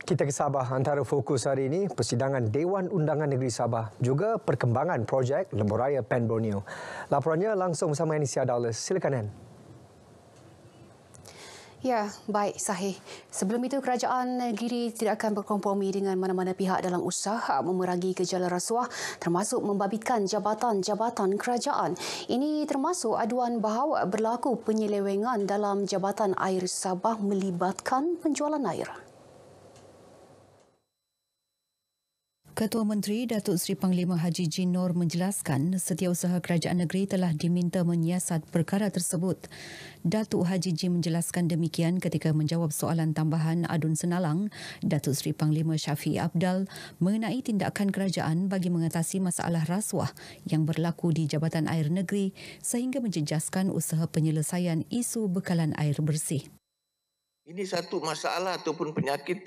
Kita ke Sabah. Antara fokus hari ini, persidangan Dewan Undangan Negeri Sabah, juga perkembangan projek Lebuhraya Pen Borneo. Laporannya langsung bersama Anisia Dawles. Silakan, Ann. Ya, baik, sahih. Sebelum itu, kerajaan negeri tidak akan berkompromi dengan mana-mana pihak dalam usaha memerangi gejala rasuah, termasuk membabitkan jabatan-jabatan kerajaan. Ini termasuk aduan bahawa berlaku penyelewengan dalam Jabatan Air Sabah melibatkan penjualan air. Ketua Menteri Datuk Seri Panglima Haji Jin Noor menjelaskan setiausaha kerajaan negeri telah diminta menyiasat perkara tersebut. Datuk Haji Jin menjelaskan demikian ketika menjawab soalan tambahan adun senalang Datuk Seri Panglima Syafiq Abdal mengenai tindakan kerajaan bagi mengatasi masalah rasuah yang berlaku di Jabatan Air Negeri sehingga menjejaskan usaha penyelesaian isu bekalan air bersih. Ini satu masalah ataupun penyakit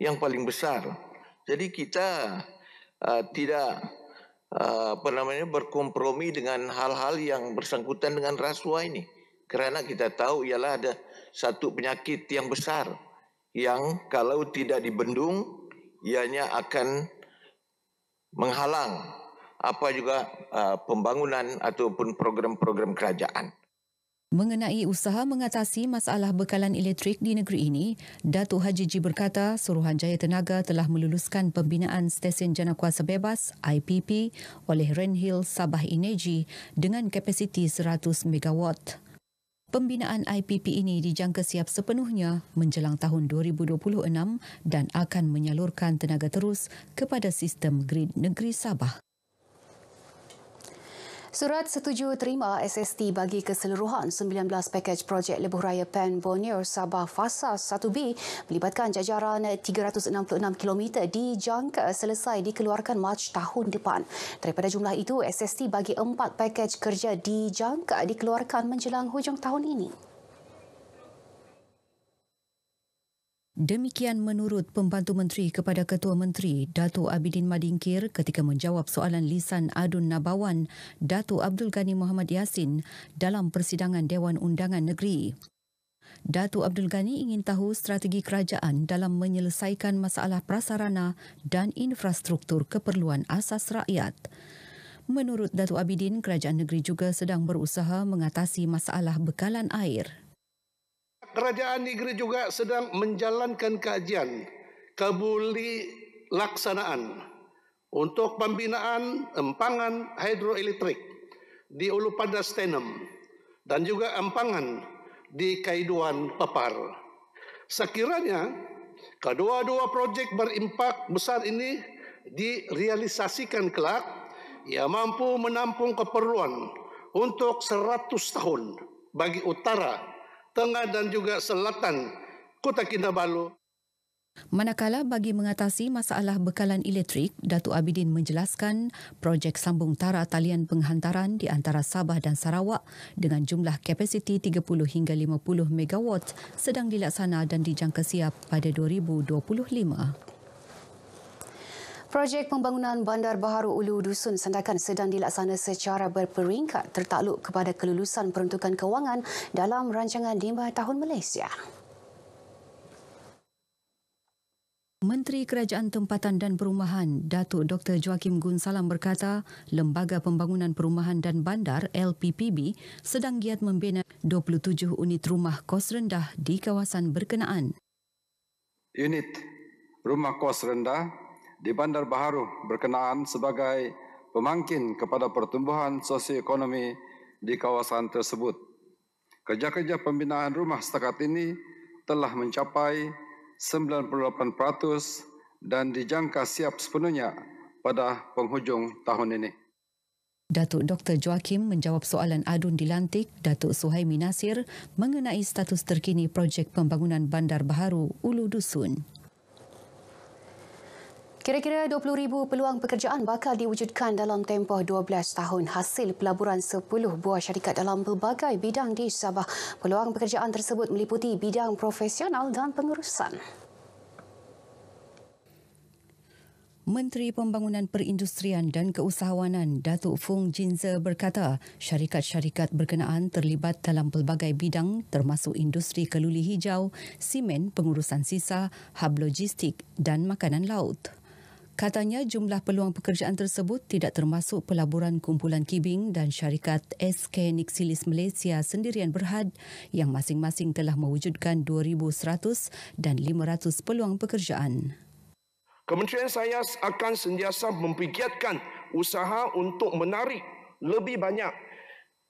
yang paling besar. Jadi kita tidak berkompromi dengan hal-hal yang bersangkutan dengan rasuah ini. Kerana kita tahu ialah ada satu penyakit yang besar yang kalau tidak dibendung ianya akan menghalang apa juga pembangunan ataupun program-program kerajaan. Mengenai usaha mengatasi masalah bekalan elektrik di negeri ini, Datuk Haji Ji berkata Suruhanjaya Tenaga telah meluluskan pembinaan stesen janakuasa bebas IPP oleh Renhill Sabah Energy dengan kapasiti 100 megawatt. Pembinaan IPP ini dijangka siap sepenuhnya menjelang tahun 2026 dan akan menyalurkan tenaga terus kepada sistem grid negeri Sabah. Surat setuju terima SST bagi keseluruhan 19 pakej projek Lebuhraya Pen Borneo Sabah Fasa 1B melibatkan jajaran 366 km dijangka selesai dikeluarkan Mac tahun depan. Daripada jumlah itu, SST bagi 4 pakej kerja dijangka dikeluarkan menjelang hujung tahun ini. Demikian menurut Pembantu Menteri kepada Ketua Menteri Datuk Abidin Madingkir ketika menjawab soalan lisan adun Nabawan Datuk Abdul Ghani Muhammad Yassin dalam persidangan Dewan Undangan Negeri. Datuk Abdul Ghani ingin tahu strategi kerajaan dalam menyelesaikan masalah prasarana dan infrastruktur keperluan asas rakyat. Menurut Datuk Abidin, kerajaan negeri juga sedang berusaha mengatasi masalah bekalan air. Kerajaan negeri juga sedang menjalankan kajian kabuli laksanaan untuk pembinaan empangan hidroelektrik di Ulu Padas Tenem dan juga empangan di Kaiduan Papar. Sekiranya kedua-dua projek berimpak besar ini direalisasikan kelak, ia mampu menampung keperluan untuk 100 tahun bagi utara, tengah dan juga selatan Kota Kinabalu. Manakala bagi mengatasi masalah bekalan elektrik, Datuk Abidin menjelaskan projek sambung tara talian penghantaran di antara Sabah dan Sarawak dengan jumlah kapasiti 30 hingga 50 megawatt sedang dilaksana dan dijangka siap pada 2025. Projek pembangunan Bandar Baharu Ulu Dusun Sandakan sedang dilaksana secara berperingkat tertakluk kepada kelulusan peruntukan kewangan dalam rancangan 5 tahun Malaysia. Menteri Kerajaan Tempatan dan Perumahan Datuk Dr. Joakim Gun Salam berkata, Lembaga Pembangunan Perumahan dan Bandar LPPB sedang giat membina 27 unit rumah kos rendah di kawasan berkenaan. Unit rumah kos rendah di Bandar Baharu berkenaan sebagai pemangkin kepada pertumbuhan sosioekonomi di kawasan tersebut. Kerja-kerja pembinaan rumah setakat ini telah mencapai 98% dan dijangka siap sepenuhnya pada penghujung tahun ini. Datuk Dr. Joakim menjawab soalan adun dilantik Datuk Suhaimi Nasir mengenai status terkini projek pembangunan Bandar Baharu Ulu Dusun. Kira-kira 20,000 peluang pekerjaan bakal diwujudkan dalam tempoh 12 tahun hasil pelaburan 10 buah syarikat dalam pelbagai bidang di Sabah. Peluang pekerjaan tersebut meliputi bidang profesional dan pengurusan. Menteri Pembangunan Perindustrian dan Keusahawanan Datuk Fung Jinze berkata syarikat-syarikat berkenaan terlibat dalam pelbagai bidang termasuk industri keluli hijau, simen, pengurusan sisa, hub logistik dan makanan laut. Katanya jumlah peluang pekerjaan tersebut tidak termasuk pelaburan kumpulan Kibing dan syarikat SK Nixilis Malaysia Sendirian Berhad yang masing-masing telah mewujudkan 2,100 dan 500 peluang pekerjaan. Kementerian saya akan sentiasa mempergiatkan usaha untuk menarik lebih banyak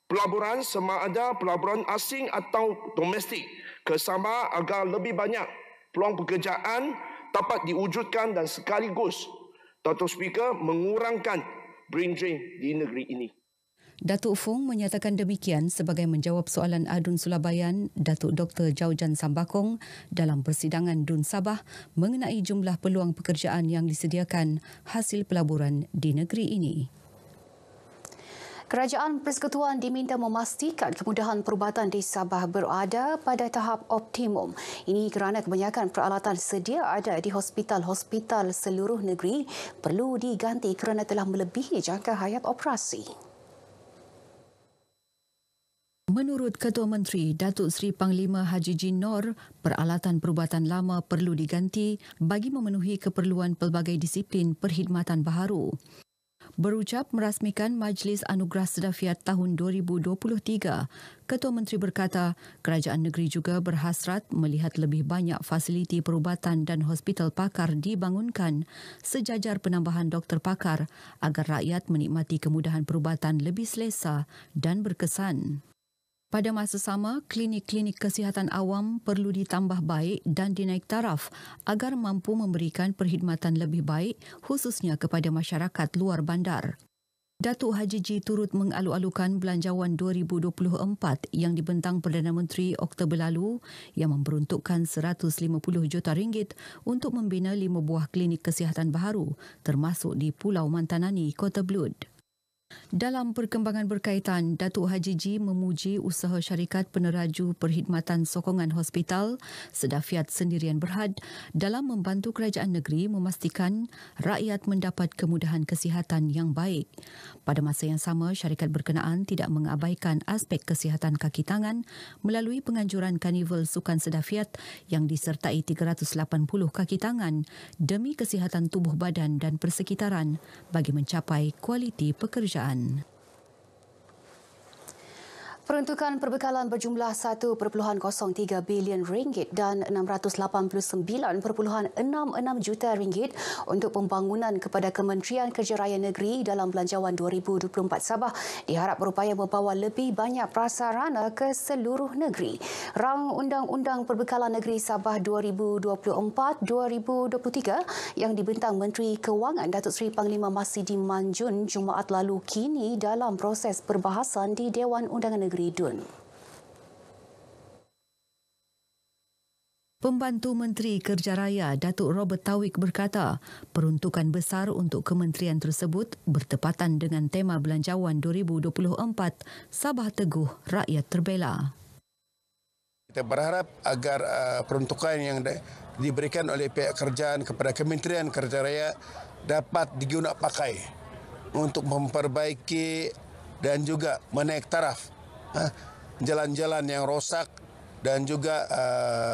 pelaburan sama ada pelaburan asing atau domestik ke Sabah agar lebih banyak peluang pekerjaan dapat diwujudkan dan sekaligus Datuk Speaker mengurangkan brain drain di negeri ini. Datuk Fung menyatakan demikian sebagai menjawab soalan Adun Sulabayan Datuk Dr. Jaujan Sambakong dalam persidangan Dun Sabah mengenai jumlah peluang pekerjaan yang disediakan hasil pelaburan di negeri ini. Kerajaan Persekutuan diminta memastikan kemudahan perubatan di Sabah berada pada tahap optimum. Ini kerana kebanyakan peralatan sedia ada di hospital-hospital seluruh negeri perlu diganti kerana telah melebihi jangka hayat operasi. Menurut Ketua Menteri Datuk Seri Panglima Haji Jin Nor, peralatan perubatan lama perlu diganti bagi memenuhi keperluan pelbagai disiplin perkhidmatan baharu. Berucap merasmikan Majlis Anugerah Sedafiat tahun 2023, Ketua Menteri berkata kerajaan negeri juga berhasrat melihat lebih banyak fasiliti perubatan dan hospital pakar dibangunkan sejajar penambahan doktor pakar agar rakyat menikmati kemudahan perubatan lebih selesa dan berkesan. Pada masa sama, klinik-klinik kesihatan awam perlu ditambah baik dan dinaik taraf agar mampu memberikan perkhidmatan lebih baik khususnya kepada masyarakat luar bandar. Datuk Haji Ji turut mengalu-alukan belanjawan 2024 yang dibentang Perdana Menteri Oktober lalu yang memperuntukkan RM150 juta untuk membina 5 buah klinik kesihatan baharu termasuk di Pulau Mantanani, Kota Belud. Dalam perkembangan berkaitan, Datuk Haji Ji memuji usaha syarikat peneraju perkhidmatan sokongan hospital Sedafiat Sendirian Berhad dalam membantu kerajaan negeri memastikan rakyat mendapat kemudahan kesihatan yang baik. Pada masa yang sama, syarikat berkenaan tidak mengabaikan aspek kesihatan kaki tangan melalui penganjuran Karnival Sukan Sedafiat yang disertai 380 kaki tangan demi kesihatan tubuh badan dan persekitaran bagi mencapai kualiti pekerjaan. Peruntukan perbekalan berjumlah 1.03 bilion ringgit dan 689.66 juta ringgit untuk pembangunan kepada Kementerian Kerja Raya Negeri dalam Belanjawan 2024 Sabah diharap berupaya membawa lebih banyak prasarana ke seluruh negeri. Rang Undang-Undang Perbekalan Negeri Sabah 2024-2023 yang dibentang Menteri Kewangan Datuk Seri Panglima Masidi Manjun Jumaat lalu kini dalam proses perbahasan di Dewan Undangan Negeri Dun. Pembantu Menteri Kerja Raya Datuk Robert Tauik berkata, peruntukan besar untuk kementerian tersebut bertepatan dengan tema Belanjawan 2024 Sabah Teguh Rakyat Terbela. Kita berharap agar peruntukan yang diberikan oleh pihak kerajaan kepada Kementerian Kerja Raya dapat digunakan pakai untuk memperbaiki dan juga menaik taraf jalan-jalan yang rosak dan juga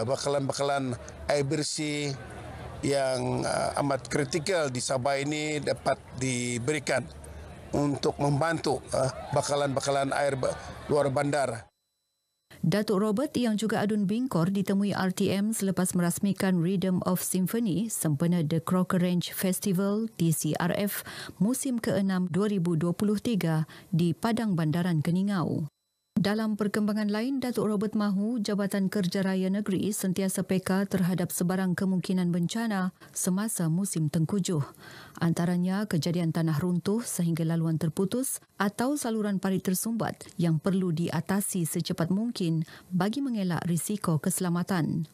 bekalan-bekalan air bersih yang amat kritikal di Sabah ini dapat diberikan untuk membantu bekalan-bekalan air luar bandar. Datuk Robert yang juga adun Bingkor ditemui RTM selepas merasmikan Rhythm of Symphony sempena The Crocker Range Festival TCRF musim ke-6 2023 di Padang Bandaran Keningau. Dalam perkembangan lain, Datuk Robert mahu Jabatan Kerja Raya Negeri sentiasa peka terhadap sebarang kemungkinan bencana semasa musim tengkujuh. Antaranya kejadian tanah runtuh sehingga laluan terputus atau saluran parit tersumbat yang perlu diatasi secepat mungkin bagi mengelak risiko keselamatan.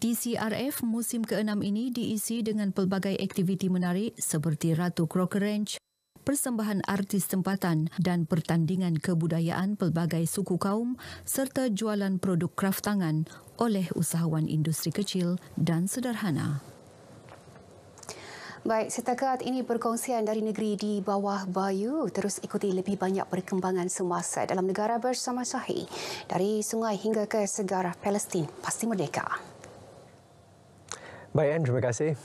TCRF musim ke-6 ini diisi dengan pelbagai aktiviti menarik seperti Ratu Crocker Range, persembahan artis tempatan dan pertandingan kebudayaan pelbagai suku kaum serta jualan produk kraf tangan oleh usahawan industri kecil dan sederhana. Baik, setakat ini perkongsian dari negeri di bawah Bayu. Terus ikuti lebih banyak perkembangan semasa dalam negara bersama Syahid. Dari sungai hingga ke segara Palestin, pasti merdeka. Baik, Anne, terima kasih.